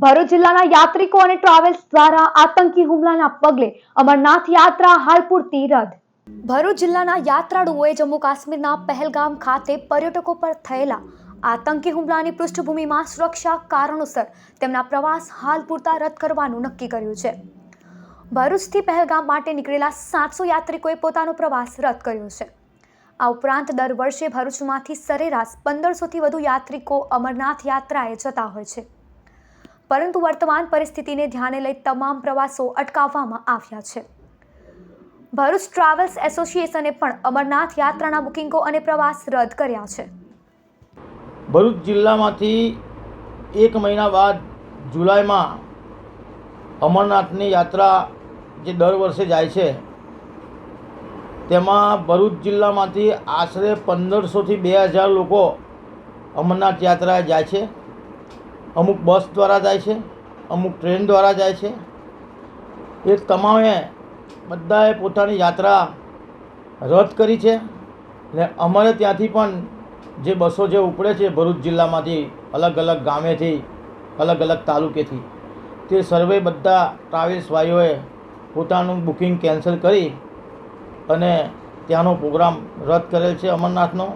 ભરૂચ જિલ્લાના યાત્રિકો અને ટ્રાવેલ્સ દ્વારા આતંકી હુમલાના પગલે અમરનાથ યાત્રા હાલ પૂરતી રદ। ભરૂચ જિલ્લાના યાત્રાળુઓએ જમ્મુ કાશ્મીરના પહેલગામ ખાતે પર્યટકો પર થયેલા આતંકી હુમલાની પૃષ્ઠભૂમિમાં સુરક્ષા કારણોસર તેમના પ્રવાસ હાલ પૂરતા રદ કરવાનું નક્કી કર્યું છે। ભરૂચથી પહેલગામ માટે નીકળેલા 700 યાત્રિકોએ પોતાનો પ્રવાસ રદ કર્યો છે। આ ઉપરાંત દર વર્ષે ભરૂચમાંથી સરેરાશ 1500થી વધુ યાત્રિકો અમરનાથ યાત્રાએ જતા હોય છે, પરંતુ વર્તમાન પરિસ્થિતિને ધ્યાને લઈ તમામ પ્રવાસો અટકાવવામાં આવ્યા છે। ભરૂચ ટ્રાવેલ્સ એસોસિએશને પણ અમરનાથ યાત્રાના બુકિંગો અને પ્રવાસ રદ કર્યા છે। ભરૂચ જિલ્લામાંથી 1 મહિના બાદ જુલાઈમાં અમરનાથની યાત્રા જે દર વર્ષે જાય છે, તેમાં ભરૂચ જિલ્લામાંથી આશરે 1500થી 2000 લોકો અમરનાથ યાત્રાએ જાય છે। અમુક બસ દ્વારા જાય છે, અમુક ટ્રેન દ્વારા જાય છે। એ તમામે બધાએ પોતાની યાત્રા રદ કરી છે ને અમારે ત્યાંથી પણ જે બસો જે ઉપડે છે ભરૂચ જિલ્લામાંથી અલગ અલગ ગામેથી, અલગ અલગ તાલુકેથી, તે સર્વે બધા ટ્રાવેલ્સ ભાઈઓએ પોતાનું બુકિંગ કેન્સલ કરી અને ત્યાંનો પ્રોગ્રામ રદ કરેલ છે અમરનાથનો।